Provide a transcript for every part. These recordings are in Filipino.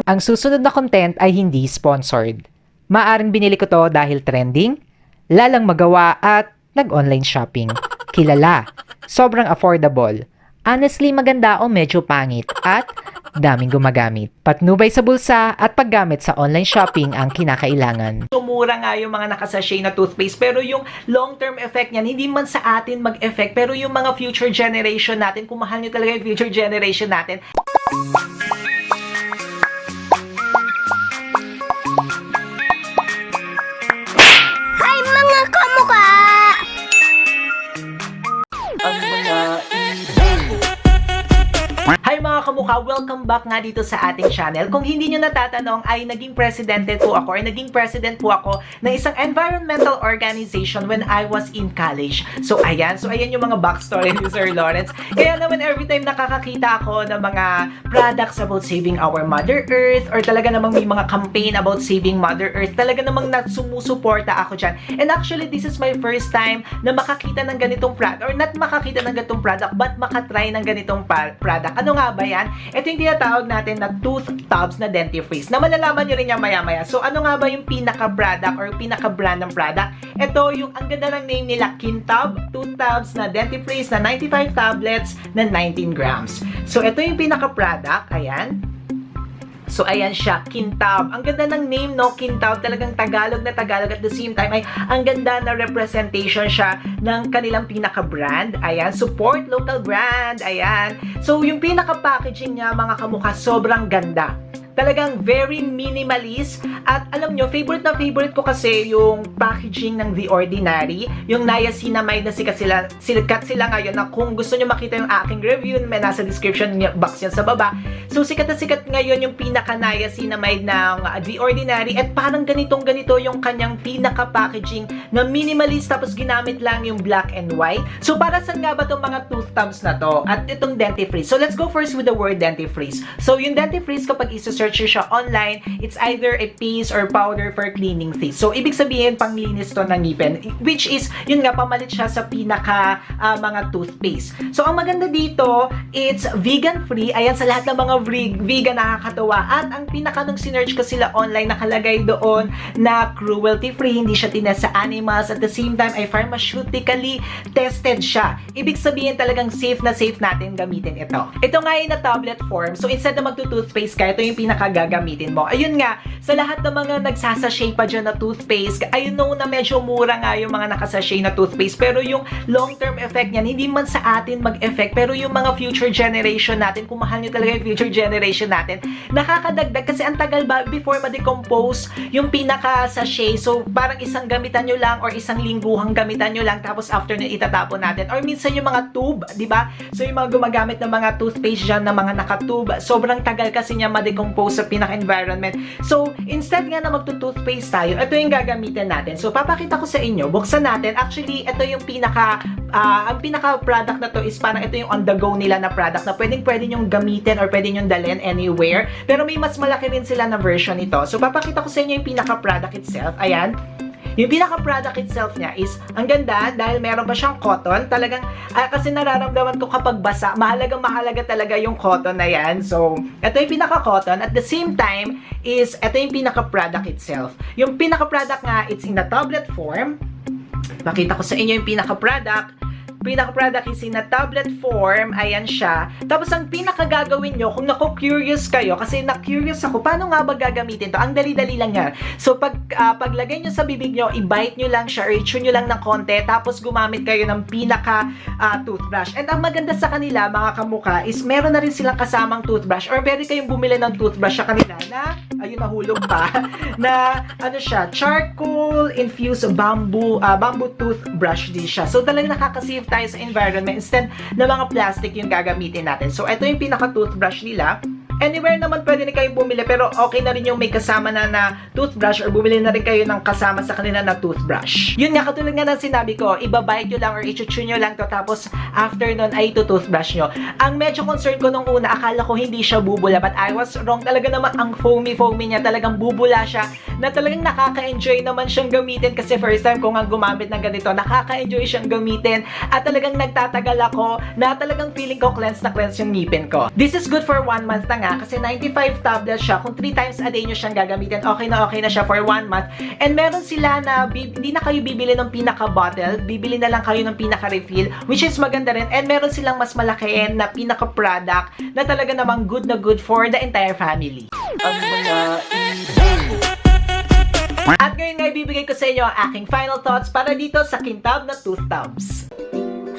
Ang susunod na content ay hindi sponsored. Maaring binili ko to dahil trending, lalang magawa at nag-online shopping. Kilala, sobrang affordable. Honestly, maganda o medyo pangit at daming gumagamit. Patnubay sa bulsa at paggamit sa online shopping ang kinakailangan. Mura nga yung mga nakasachet na toothpaste, pero yung long-term effect niyan, hindi man sa atin mag-effect, pero yung mga future generation natin, kung mahal nyo talaga yung future generation natin. Hi mga kamukha! Hi mga kamukha! Welcome back nga dito sa ating channel. Kung hindi nyo natatanong, ay naging presidente po ako or naging president po ako ng isang environmental organization when I was in college. So ayan yung mga backstory ni Sir Lawrence. Kaya naman every time nakakakita ako ng mga products about saving our Mother Earth or talaga namang may mga campaign about saving Mother Earth, talaga namang sumusuporta ako dyan. And actually, this is my first time na makakita ng ganitong product or not makakita ng ganitong product but makatry ng ganitong product. Ano nga ba yan? Ito yung tinatawag natin na Toothtabs na Dentifrice na malalaman nyo rin yan maya-maya. So ano nga ba yung pinaka-product or pinaka-brand ng product? Ito yung ang ganda ng name nila, Kintab Toothtabs na Dentifrice na 95 tablets na 19 grams. So ito yung pinaka-product. Ayan. So, ayan siya, Kintab. Ang ganda ng name, no? Kintab, talagang Tagalog na Tagalog. At the same time, ay ang ganda na representation siya ng kanilang pinaka-brand. Ayan, support local brand. Ayan. So, yung pinaka-packaging niya, mga kamukha, sobrang ganda. Talagang very minimalist. At alam nyo, favorite na favorite ko kasi yung packaging ng The Ordinary. Yung NIACINAMIDE na sikat sila ngayon, na kung gusto nyo makita yung aking review, may nasa description box yan sa baba. So sikat na sikat ngayon yung pinaka-NIACINAMIDE ng The Ordinary. At parang ganito yung kanyang pinaka-packaging na minimalist, tapos ginamit lang yung black and white. So para saan nga ba itong mga toothtabs na to? At itong dentifrice. So let's go first with the word dentifrice. So yung dentifrice, kapag search siya online, it's either a paste or powder for cleaning teeth. So, ibig sabihin, panglinis to ng ngipin. Which is, yun nga, pamalit siya sa pinaka mga toothpaste. So, ang maganda dito, it's vegan-free. Ayan, sa lahat ng mga vegan nakakatawa. At ang pinaka nung sinerch ko sila online, nakalagay doon na cruelty-free. Hindi siya tinest sa animals. At the same time, ay pharmaceutically tested siya. Ibig sabihin, talagang safe na safe natin gamitin ito. Ito nga ay na tablet form. So, instead na magto-toothpaste ka, ito yung pinakagagamitin mo. Ayun nga, sa lahat ng mga nagsasachet pa dyan na toothpaste, ayun know na medyo mura nga yung mga nakasachet na toothpaste, pero yung long-term effect niyan, hindi man sa atin mag-effect, pero yung mga future generation natin, kung mahal nyo talaga yung future generation natin, nakakadagdag kasi ang tagal ba before ma-decompose yung pinaka-sachet. So, parang isang gamitan nyo lang or isang lingguhang gamitan nyo lang, tapos after nun itatapon natin. Or minsan yung mga tube, di ba? So, yung mga gumagamit ng mga toothpaste dyan, na mga nakatube, sobrang tagal kasi niya ma-decompose sa pinaka-environment. So, instead nga na magto-toothpaste tayo, ito yung gagamitin natin. So, papakita ko sa inyo, buksan natin. Actually, ito yung ang pinaka-product na to is parang ito yung on-the-go nila na product na pwede nyong gamitin or pwede nyong dalhin anywhere. Pero may mas malaki rin sila na version nito. So, papakita ko sa inyo yung pinaka-product itself. Ayan. Yung pinaka-product itself niya is, ang ganda dahil meron pa siyang cotton. Talagang, kasi nararamdaman ko kapag basa, mahalaga talaga yung cotton na yan. So, ito yung pinaka-cotton. At the same time, is, ito yung pinaka-product itself. Yung pinaka-product nga, it's in a tablet form. Pakita ko sa inyo yung pinaka-product is in a tablet form. Ayan siya. Tapos ang pinaka-gagawin nyo, kung curious kayo, kasi na-curious ako, paano nga ba gagamitin to? Ang dali-dali lang yan. So, paglagay nyo sa bibig nyo, i-bite nyo lang siya, or i-chew nyo lang ng konti, tapos gumamit kayo ng pinaka-toothbrush. And ang maganda sa kanila, mga kamukha, is meron na rin silang kasamang toothbrush, or pwede kayong bumili ng toothbrush sa kanila na, ayun, nahulog pa, na, ano siya, charcoal infused bamboo toothbrush din siya. So, talagang nakakasave tayo sa environment instead na mga plastic yung gagamitin natin. So, ito yung pinaka-toothbrush nila. Anywhere naman pwede na kayong bumili, pero okay na rin yung may kasama na toothbrush or bumili na rin kayo ng kasama sa kanila na toothbrush. Yun nga, katulad nga ng sinabi ko, ibabite nyo lang or i-chew nyo lang to, tapos after nun ay ito-toothbrush nyo. Ang medyo concern ko nung una, akala ko hindi siya bubula, but I was wrong. Talaga naman ang foamy niya, talagang bubula siya, na talagang nakaka-enjoy naman siyang gamitin kasi first time ko nga gumamit ng ganito, nakaka-enjoy siyang gamitin at talagang nagtatagal ako na talagang feeling ko cleanse na cleanse yung ngipin ko. This is good for 1 month na nga. na kasi 95 tablets siya. Kung 3 times a day nyo siyang gagamitin, okay na siya for 1 month. And meron sila na hindi na kayo bibili ng pinaka-bottle, bibili na lang kayo ng pinaka-refill, which is maganda rin. And meron silang mas malaki na pinaka-product na talaga namang good na good for the entire family. At ngayon nga ibibigay ko sa inyo ang aking final thoughts para dito sa Kintab na Toothtabs.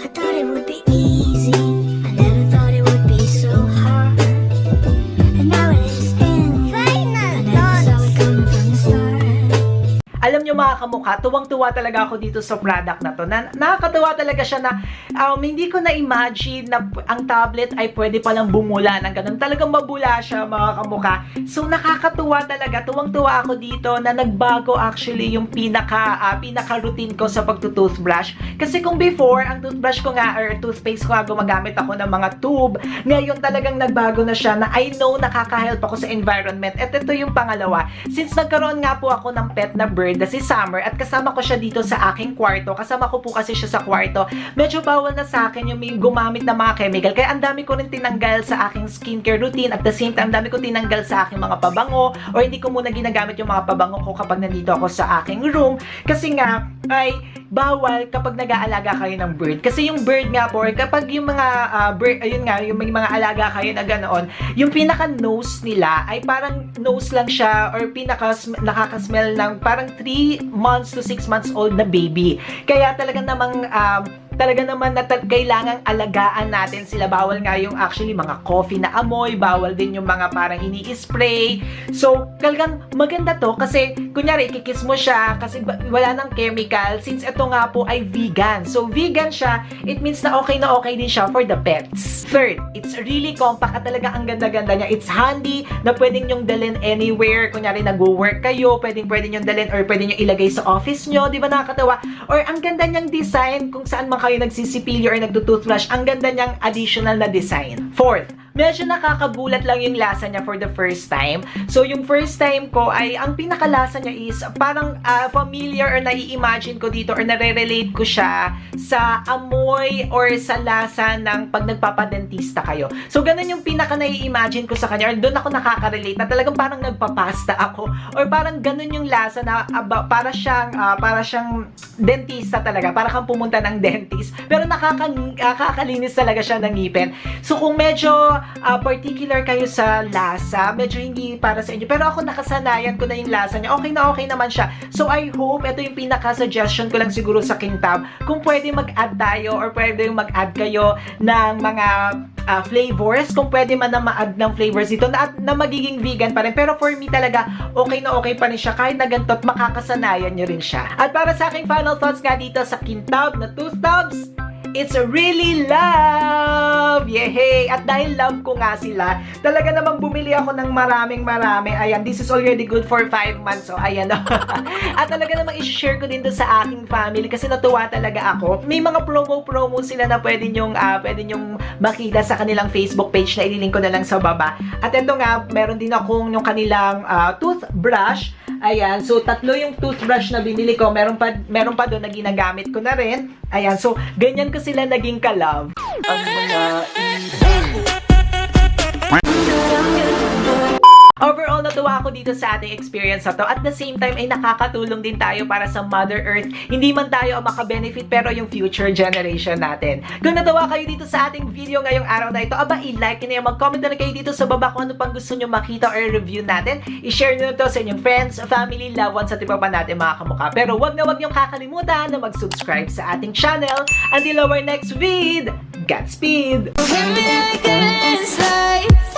I thought it would be easy. I never thought it would be so hard. And now it is in. I never saw it coming from the start. Alam nyo mga kamukha, tuwang-tuwa talaga ako dito sa product na to. Nakakatuwa talaga siya na hindi ko na-imagine na ang tablet ay pwede palang bumula ng ganun. Talagang mabula siya mga kamukha. So nakakatuwa talaga, tuwang-tuwa ako dito na nagbago actually yung pinaka-routine ko sa pagtutoothbrush. Kasi kung before, ang toothbrush ko nga or toothpaste ko nga gumagamit ako ng mga tube, ngayon talagang nagbago na siya na I know nakaka-help ako sa environment. At ito yung pangalawa. Since nagkaroon nga po ako ng pet na bird na si Summer at kasama ko siya dito sa aking kwarto, kasama ko po kasi siya sa kwarto, medyo bawal na sa akin yung may gumamit ng mga chemical, kaya ang dami ko rin tinanggal sa aking skincare routine at the same time, ang dami ko tinanggal sa aking mga pabango or hindi ko muna ginagamit yung mga pabango ko kapag nandito ako sa aking room kasi nga ay bawal kapag nag-aalaga kayo ng bird. Kasi yung bird nga po, kapag yung mga bird, ayun nga, yung mga alaga kayo na ganoon, yung pinaka-nose nila ay parang nose lang siya or nakaka-smell ng parang 3 months to 6 months old na baby. Kaya talaga namang kailangang alagaan natin sila. Bawal nga yung actually mga coffee na amoy, bawal din yung mga parang ini-spray. So, talagang maganda to kasi kunyari ikikis mo siya kasi wala ng chemical since ito nga po ay vegan. So, vegan siya, it means na okay din siya for the pets. Third, it's really compact at talaga ang ganda-ganda niya. It's handy na pwedeng nyong dalhin anywhere. Kunyari nag-work kayo, pwedeng nyong dalhin or pwedeng nyong ilagay sa office nyo. Di ba nakakatawa? Or ang ganda niyang design kung saan man kayo nagsisipilyo or nagtutoothbrush, ang ganda niyang additional na design. Fourth, medyo nakakagulat lang yung lasa niya for the first time. So, yung first time ko ay, ang pinakalasa niya is parang familiar or nai-imagine ko dito or nare-relate ko siya sa amoy or sa lasa ng pag nagpapadentista kayo. So, ganun yung pinaka nai-imagine ko sa kanya or doon ako nakaka-relate na talagang parang nagpapasta ako or parang ganun yung lasa na para siyang dentista talaga. Para kang pumunta ng dentist. Pero nakakalinis talaga siya ng ngipin. So, kung medyo particular kayo sa lasa, medyo hindi para sa inyo. Pero ako nakasanayan ko na yung lasa niya. Okay naman siya. So I hope ito yung pinaka-suggestion ko lang siguro sa Kintab. Kung pwede mag-add tayo or pwede mag-add kayo ng mga flavors. Kung pwede man na ma-add ng flavors dito na magiging vegan pa rin. Pero for me talaga, okay pa rin siya. Kahit na ganito at makakasanayan nyo rin siya. At para sa aking final thoughts nga dito sa Kintab na Toothtabs, it's a really love! Yehey! At dahil love ko nga sila, talaga namang bumili ako ng maraming. Ayan, this is already good for 5 months. So, ayan. At talaga namang i-share ko din to sa aking family kasi natuwa talaga ako. May mga promo sila na pwede nyong makita sa kanilang Facebook page na ililink ko na lang sa baba. At ito nga, meron din akong yung kanilang toothbrush. Ayan, so 3 yung toothbrush na binili ko. Meron pa doon na ginagamit ko na rin. Ayan, so ganyan ko sila naging ka-love. Ang mga overall, natuwa ako dito sa ating experience na to. At the same time, ay nakakatulong din tayo para sa Mother Earth. Hindi man tayo ang makabenefit, pero yung future generation natin. Kung natuwa kayo dito sa ating video ngayong araw na ito, i-like nyo, mag-comment na kayo dito sa baba kung ano pang gusto nyo makita or review natin. I-share nyo to sa inyong friends, family, loved ones, at iba pa natin mga kamukha. Pero wag na wag nyong kakalimutan na mag-subscribe sa ating channel. Until our next vid, Godspeed! Give me like a landslide.